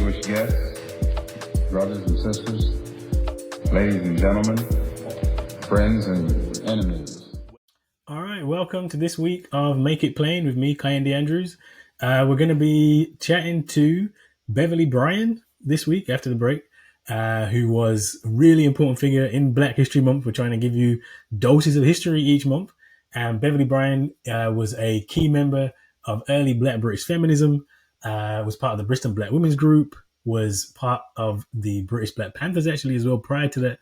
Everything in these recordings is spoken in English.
distinguished guests, brothers and sisters, ladies and gentlemen, friends and enemies. All right, welcome to this week of Make It Plain with me, Kehinde Andrews. We're going to be chatting to Beverly Bryan this week after the break, who was a really important figure in Black History Month. We're trying to give you doses of history each month. Beverly Bryan was a key member of early Black British Feminism, was part of the Brixton Black Women's Group, was part of the British Black Panthers actually as well prior to that.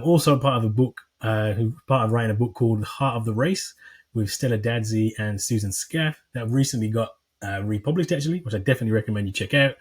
Also part of a book, part of writing a book called Heart of the Race with Stella Dadzey and Susan Scaff that recently got republished actually, which I definitely recommend you check out.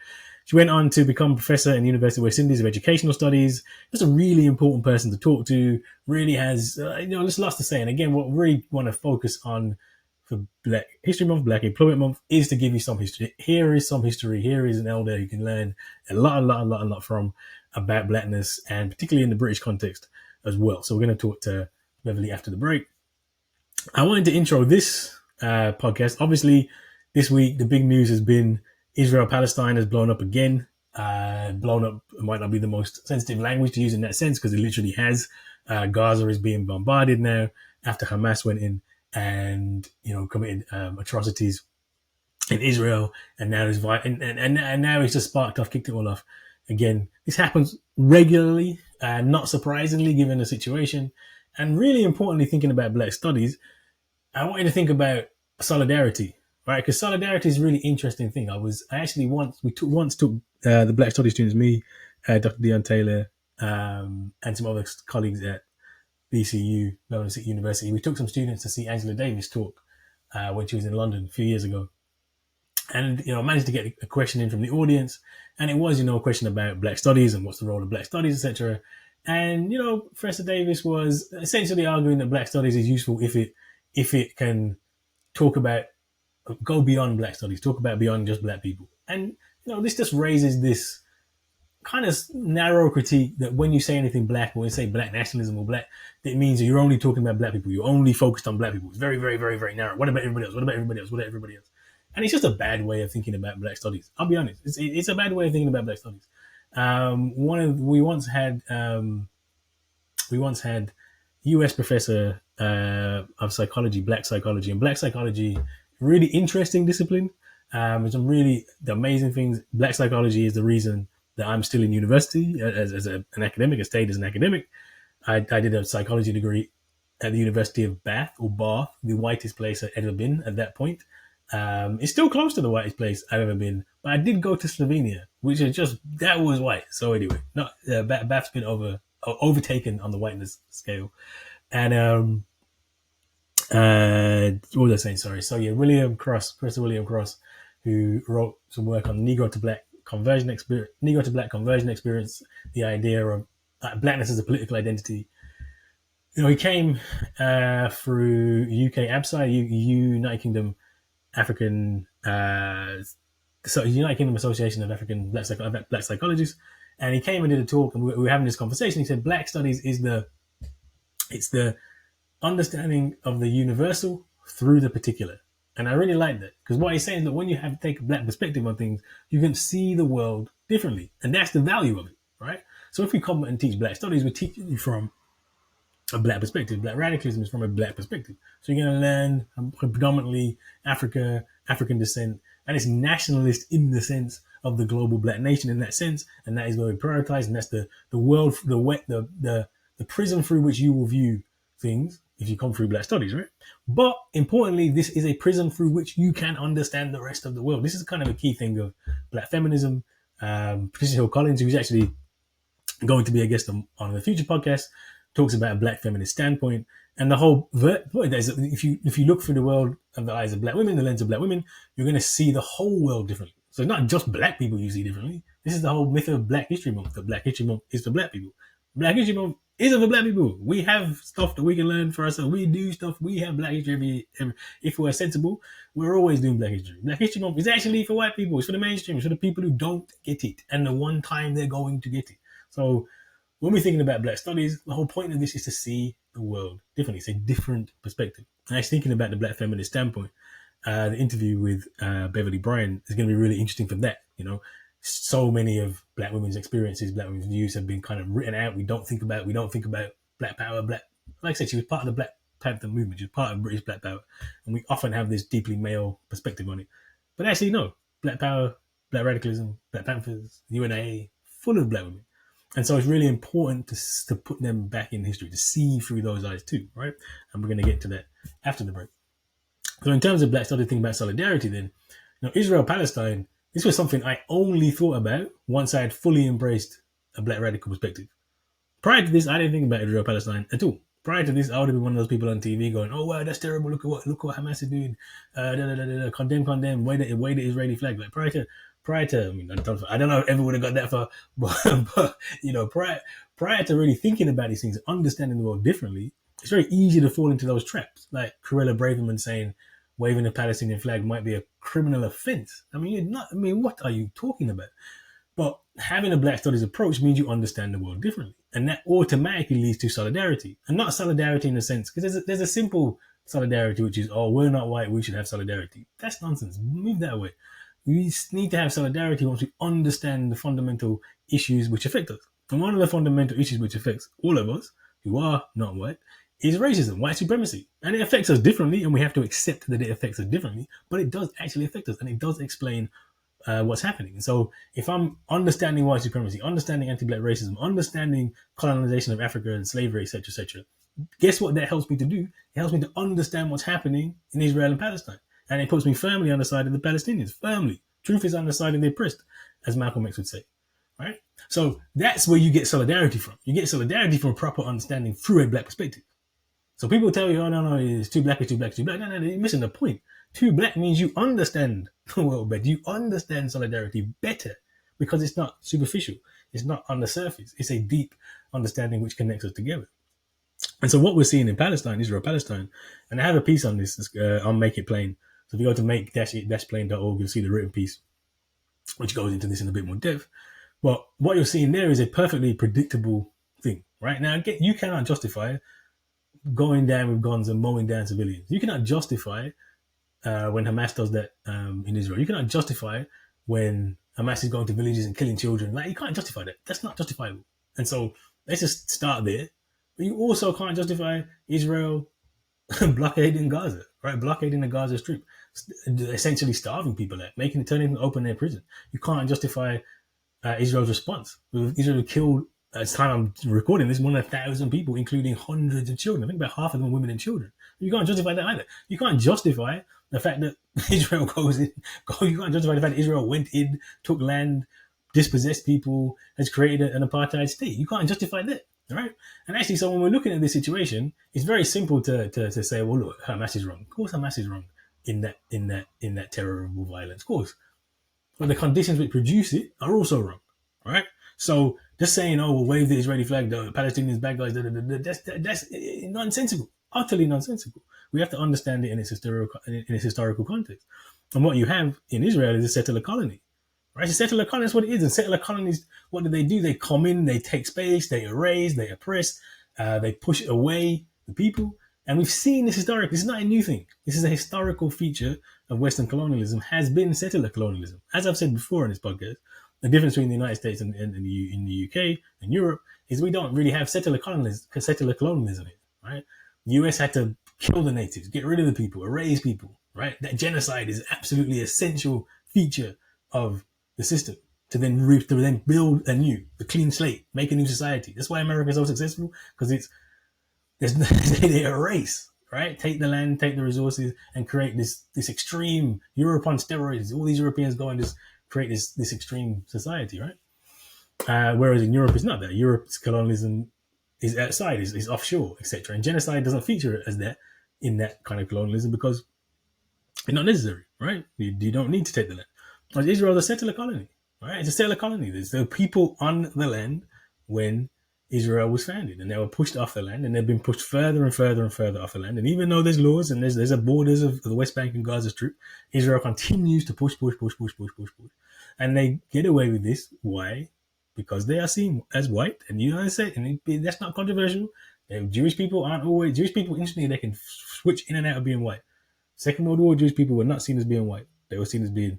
She went on to become professor in the University of West Indies of Educational Studies. Just a really important person to talk to. Really has, there's lots to say. And again, what we really want to focus on for Black History Month, Black Employment Month, is to give you some history. Here is some history. Here is an elder you can learn a lot from about Blackness, and particularly in the British context as well. So we're going to talk to Beverly after the break. I wanted to intro this podcast. Obviously, this week, the big news has been Israel-Palestine has blown up again. Blown up might not be the most sensitive language to use in that sense because it literally has. Gaza is being bombarded now after Hamas went in and committed atrocities in Israel, and now and now it's just sparked off, kicked it all off. Again, this happens regularly, not surprisingly given the situation. And really importantly, thinking about Black studies, I want you to think about solidarity, right? Because solidarity is a really interesting thing. We took the Black studies students, me, Dr. Dion Taylor, and some other colleagues at BCU, Melbourne City University. We took some students to see Angela Davis talk when she was in London a few years ago. And, I managed to get a question in from the audience. And it was, a question about Black studies and what's the role of Black studies, etc. And, Professor Davis was essentially arguing that Black studies is useful if it can go beyond Black studies, talk about beyond just Black people. And, this just raises this kind of narrow critique that when you say anything Black, or when you say Black nationalism or Black, it means that you're only talking about Black people. You're only focused on Black people. It's very, very, very, very narrow. What about everybody else? What about everybody else? What about everybody else? And it's just a bad way of thinking about Black studies. I'll be honest. It's a bad way of thinking about Black studies. We once had US professor of psychology, Black psychology, and Black psychology, really interesting discipline. There's some really amazing things. Black psychology is the reason that I'm still in university as an academic. I stayed as an academic. I did a psychology degree at the University of Bath, the whitest place I'd ever been at that point. It's still close to the whitest place I've ever been, but I did go to Slovenia, which is that was white. So anyway, Bath's been overtaken on the whiteness scale. And what was I saying? Sorry. So yeah, Professor William Cross, who wrote some work on Negro to Black conversion experience, the idea of Blackness as a political identity. He came through UK ABSI, United Kingdom African, United Kingdom Association of African Black Psychologists, and he came and did a talk, and we were having this conversation. He said, Black studies is the understanding of the universal through the particular. And I really like that, because what he's saying is that when you take a Black perspective on things, you can see the world differently, and that's the value of it, right? So if we come and teach Black studies, we're teaching you from a Black perspective. Black radicalism is from a Black perspective. So you're going to learn predominantly African descent, and it's nationalist in the sense of the global Black nation in that sense, and that is where we prioritize, and that's the world, the prism through which you will view things if you come through Black studies, right? But importantly, this is a prism through which you can understand the rest of the world. This is kind of a key thing of Black feminism. Patricia Hill Collins, who's actually going to be a guest on the future podcast, talks about a Black feminist standpoint. And the whole point is that if you look through the world of the eyes of Black women, the lens of Black women, you're going to see the whole world differently. So it's not just Black people you see differently. This is the whole myth of Black History Month, that Black History Month is for Black people. Black History Month isn't for Black people. We have stuff that we can learn for ourselves. We do stuff. We have Black history every if we're sensible, we're always doing Black history. Black History Month is actually for white people. It's for the mainstream. It's for the people who don't get it, and the one time they're going to get it. So when we're thinking about Black studies, the whole point of this is to see the world differently. It's a different perspective. And I was thinking about the Black feminist standpoint. The interview with Beverly Bryan is going to be really interesting for that. so many of black women's experiences, black women's views have been kind of written out. We don't think about black power, like I said, she was part of the Black Panther movement. She was part of British Black Power. And we often have this deeply male perspective on it. But actually, no. Black Power, Black radicalism, Black Panthers, UNA, full of black women. And so it's really important to put them back in history, to see through those eyes too, right? And we're going to get to that after the break. So in terms of black studies, thinking about solidarity then, Israel-Palestine, this was something I only thought about once I had fully embraced a black radical perspective. Prior to this, I didn't think about Israel-Palestine at all. Prior to this, I would have been one of those people on TV going, "Oh wow, that's terrible! Look what Hamas is doing! Condemn! Wave the Israeli flag!" Like prior to, I mean, I don't know if ever would have got that far, but prior to really thinking about these things, understanding the world differently, it's very easy to fall into those traps. Like Corella Braverman saying, waving a Palestinian flag might be a criminal offense. I mean, what are you talking about? But having a black studies approach means you understand the world differently. And that automatically leads to solidarity. And not solidarity in the sense, because there's a simple solidarity, which is, oh, we're not white, we should have solidarity. That's nonsense. Move that way. We need to have solidarity once we understand the fundamental issues which affect us. And one of the fundamental issues which affects all of us, who are not white, is racism, white supremacy. And it affects us differently, and we have to accept that it affects us differently, but it does actually affect us, and it does explain what's happening. And so if I'm understanding white supremacy, understanding anti-black racism, understanding colonization of Africa and slavery, etc., guess what that helps me to do? It helps me to understand what's happening in Israel and Palestine. And it puts me firmly on the side of the Palestinians. Firmly. Truth is on the side of the oppressed, as Malcolm X would say. Right? So that's where you get solidarity from. You get solidarity from a proper understanding through a black perspective. So people tell you, oh, no, it's too black, it's too black, it's too black. No, you're missing the point. Too black means you understand the world better. You understand solidarity better because it's not superficial. It's not on the surface. It's a deep understanding which connects us together. And so what we're seeing in Palestine, Israel-Palestine, and I have a piece on this on Make It Plain. So if you go to make-it-plain.org, you'll see the written piece, which goes into this in a bit more depth. But what you're seeing there is a perfectly predictable thing, right? Now, you cannot justify going down with guns and mowing down civilians. You cannot justify when Hamas does that in Israel. You cannot justify when Hamas is going to villages and killing children. Like, you can't justify that. That's not justifiable. And so let's just start there. But you also can't justify Israel blockading Gaza, right? Blockading the Gaza Strip, essentially starving people there, turning open air prison. You can't justify Israel's response. Israel killed, at the time I'm recording this, more than 1,000 people, including hundreds of children. I think about half of them are women and children. You can't justify that either. You can't justify the fact that Israel goes in. You can't justify the fact that Israel went in, took land, dispossessed people, has created an apartheid state. You can't justify that, right? And actually, so when we're looking at this situation, it's very simple to say, well, look, Hamas is wrong. Of course, Hamas is wrong in that terrible violence, of course. But the conditions which produce it are also wrong, right? So just saying, oh, we'll wave the Israeli flag, the Palestinians bad guys, that's nonsensical, utterly nonsensical. We have to understand it in its historical context. And what you have in Israel is a settler colony, right? A settler colony is what it is. And settler colonies, what do? They come in, they take space, they erase, they oppress, they push away the people. And we've seen this historically. This is not a new thing. This is a historical feature of Western colonialism, has been settler colonialism. As I've said before in this podcast, the difference between the United States and in the UK and Europe is we don't really have settler colonialism, right? The US had to kill the natives, get rid of the people, erase people, right? That genocide is absolutely essential feature of the system to then build anew, the clean slate, make a new society. That's why America is so successful, because they erase, right? Take the land, take the resources, and create this extreme Europe on steroids. All these Europeans go and just create this extreme society, right? Whereas in Europe, it's not that. Europe's colonialism is outside, is offshore, etc. And genocide doesn't feature as that in that kind of colonialism because it's not necessary, right? You don't need to take the land. But Israel is a settler colony, right? It's a settler colony. There's the people on the land when Israel was founded, and they were pushed off the land, and they've been pushed further and further and further off the land. And even though there's laws and there's a borders of the West Bank and Gaza Strip, Israel continues to push. And they get away with this. Why? Because they are seen as white, and you know what I said, and that's not controversial. Jewish people aren't always Jewish people. Instantly, they can switch in and out of being white. Second World War, Jewish people were not seen as being white. They were seen as being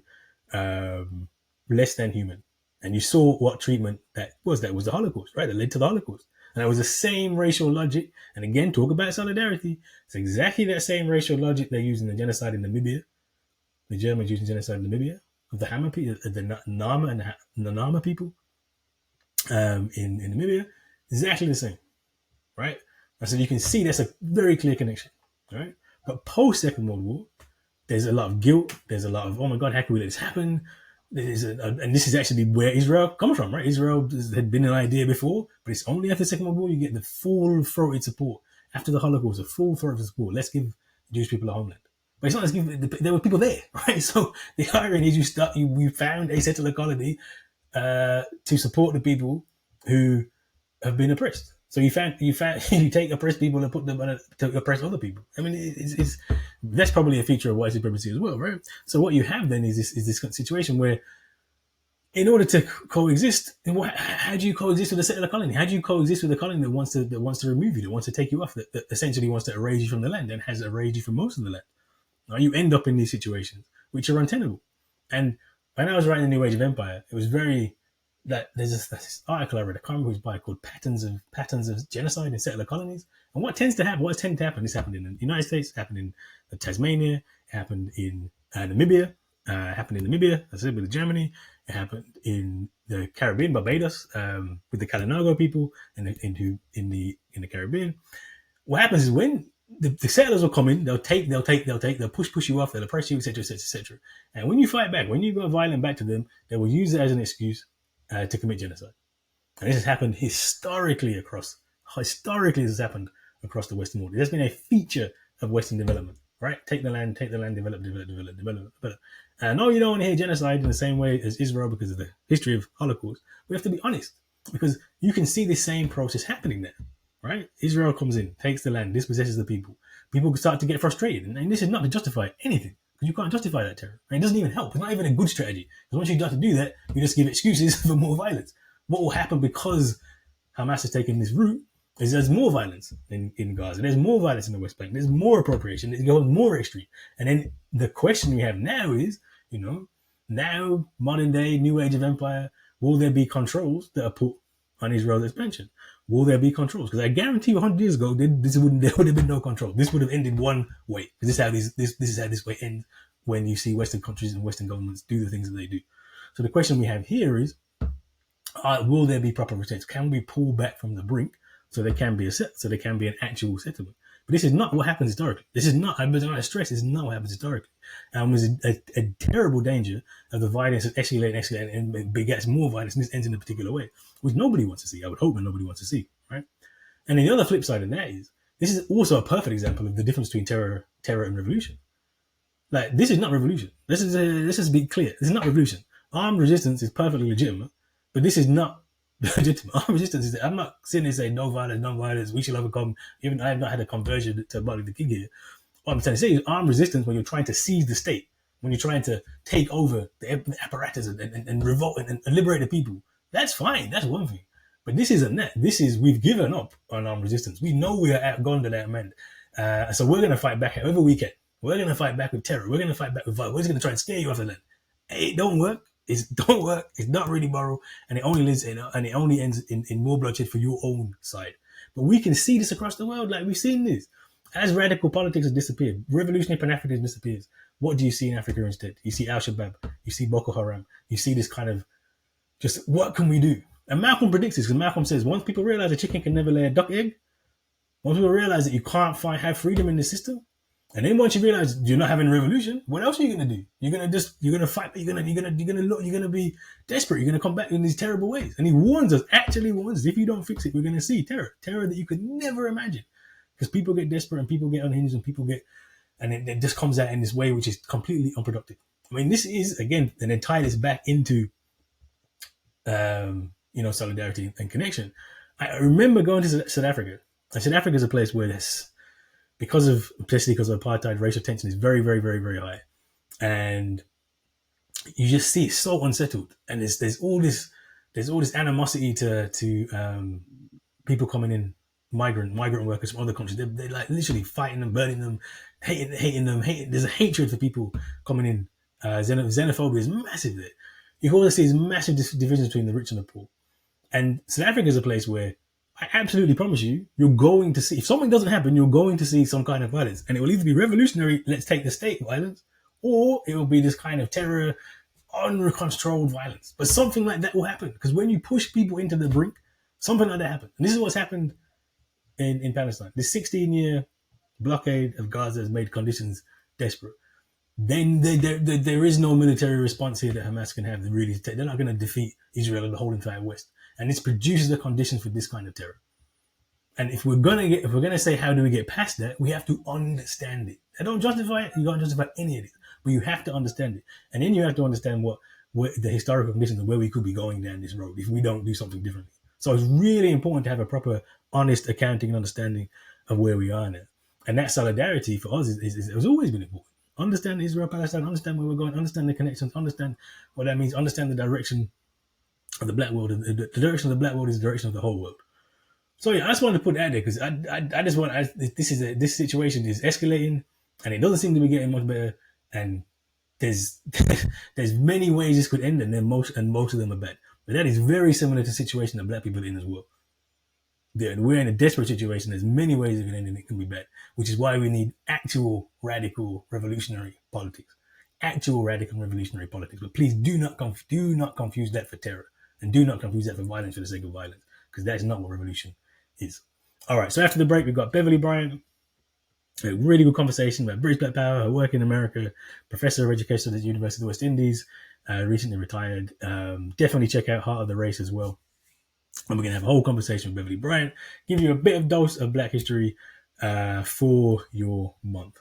less than human, And you saw what treatment that was the Holocaust, right? That led to the Holocaust. And it was the same racial logic. And again, talk about solidarity. It's exactly that same racial logic they used in the genocide in Namibia. The Germans using genocide in Namibia of the Hama people, the Nama and the Nama people in Namibia. Exactly the same, right? And so you can see that's a very clear connection, right? But post Second World War, there's a lot of guilt. There's a lot of, oh my God, how can we let this happen? And this is actually where Israel comes from, right? Israel had been an idea before, but it's only after the Second World War you get the full-throated support. After the Holocaust, the full-throated support. Let's give Jewish people a homeland. But it's not let's give, there were people there, right? So the irony is you found a settler colony to support the people who have been oppressed. So you take oppressed people and put them to oppress other people. I mean, it's that's probably a feature of white supremacy as well, right? So what you have then is this situation where, in order to coexist, how do you coexist with a settler colony? How do you coexist with a colony that wants to remove you, that wants to take you off, that essentially wants to erase you from the land and has erased you from most of the land? Now you end up in these situations which are untenable. And when I was writing the New Age of Empire, it was very that there's this article I read, I can't remember who's by, called Patterns of Genocide in Settler Colonies. And what tends to happen, this happened in the United States, happened in Tasmania, happened in Namibia, I said, with Germany, it happened in the Caribbean, Barbados, with the Kalinago people in the Caribbean. What happens is when the settlers will come in, they'll push you off, they'll oppress you, etc., etc., etc. And when you fight back, when you go violent back to them, they will use it as an excuse to commit genocide. And this has happened historically this has happened across the Western world. There's been a feature of Western development, right? Take the land, develop. And no, you don't want to hear genocide in the same way as Israel because of the history of Holocaust. We have to be honest, because you can see the same process happening there, right? Israel comes in, takes the land, dispossesses the people. People start to get frustrated. And this is not to justify anything, because you can't justify that terror. And it doesn't even help. It's not even a good strategy. Because once you start to do that, you just give excuses for more violence. What will happen because Hamas has taken this route is there's more violence in Gaza. There's more violence in the West Bank. There's more appropriation. It goes more extreme. And then the question we have now is, now modern day New Age of Empire, will there be controls that are put on Israel's expansion? Will there be controls? Because I guarantee you 100 years ago, there would have been no control. This would have ended one way. Because this is how this way ends when you see Western countries and Western governments do the things that they do. So the question we have here is, will there be proper resistance? Can we pull back from the brink so there can be an actual settlement? But this is not what happens historically. This is not what happens historically. And there's a terrible danger of the violence escalating and begets more violence, and this ends in a particular way, which nobody wants to see. I would hope, and nobody wants to see, right? And then the other flip side of that is, this is also a perfect example of the difference between terror and revolution. Like, this is not revolution. Let's just be clear. This is not revolution. Armed resistance is perfectly legitimate, but this is not legitimate. Armed resistance is, I'm not sitting there saying no violence, we should overcome. Even I have not had a conversion to Martin Luther King here. What I'm trying to say is armed resistance when you're trying to seize the state, when you're trying to take over the apparatus and revolt and liberate the people. That's fine. That's one thing. But this isn't that. This is, we've given up on armed resistance. We know we are outgunned and outmanned. So we're going to fight back however we can. We're going to fight back with terror. We're going to fight back with violence. We're just going to try and scare you off the land. It don't work. It's not really moral, and it only ends in more bloodshed for your own side. But we can see this across the world. Like, we've seen this. As radical politics has disappeared, revolutionary Pan-Africanism disappears. What do you see in Africa instead? You see Al-Shabaab. You see Boko Haram. You see this kind of just, what can we do? And Malcolm predicts this, because Malcolm says, once people realize a chicken can never lay a duck egg, once people realize that you can't have freedom in the system, and then once you realize you're not having a revolution, what else are you going to do? You're going to fight, you're going to be desperate. You're going to come back in these terrible ways. And he warns us, if you don't fix it, we're going to see terror that you could never imagine. Because people get desperate and people get unhinged and it just comes out in this way, which is completely unproductive. I mean, this is, again, and then tie this back into, solidarity and connection. I remember going to South Africa. And South Africa is a place where especially because of apartheid, racial tension is very, very, very, very high. And you just see it's so unsettled. And there's all this animosity to people coming in, migrant workers from other countries. They're like literally fighting them, burning them, hating them. There's a hatred for people coming in. Xenophobia is massive there. you can also see these massive divisions between the rich and the poor. And South Africa is a place where I absolutely promise you, you're going to see, if something doesn't happen, you're going to see some kind of violence. And it will either be revolutionary, let's take the state violence, or it will be this kind of terror, uncontrolled violence. But something like that will happen. Because when you push people into the brink, something like that happens. And this is what's happened in Palestine. This 16-year blockade of Gaza has made conditions desperate. Then there is no military response here that Hamas can have. They're not going to defeat Israel and the whole entire West. And this produces the conditions for this kind of terror. And if we're gonna say how do we get past that, we have to understand it. I don't justify it. You can't justify any of it, but you have to understand it. And then you have to understand what the historical conditions and where we could be going down this road if we don't do something differently. So it's really important to have a proper, honest accounting and understanding of where we are now. And that solidarity for us has always been important. Understand Israel-Palestine, understand where we're going, understand the connections, understand what that means, understand the direction of the black world. The direction of the black world is the direction of the whole world. So yeah, I just wanted to put that there because I just want this situation is escalating and it doesn't seem to be getting much better. And there's many ways this could end, and most of them are bad. But that is very similar to the situation that black people are in as well. We're in a desperate situation. There's many ways it can end and it can be bad, which is why we need actual radical revolutionary politics. Actual radical revolutionary politics. But please do not confuse that for terror, and do not confuse that for violence for the sake of violence, because that's not what revolution is. All right, so after the break, we've got Beverly Bryan. A really good conversation about British Black Power, her work in America, professor of education at the University of the West Indies, recently retired. Definitely check out Heart of the Race as well. And we're going to have a whole conversation with Beverly Bryan, give you a bit of dose of Black history for your month.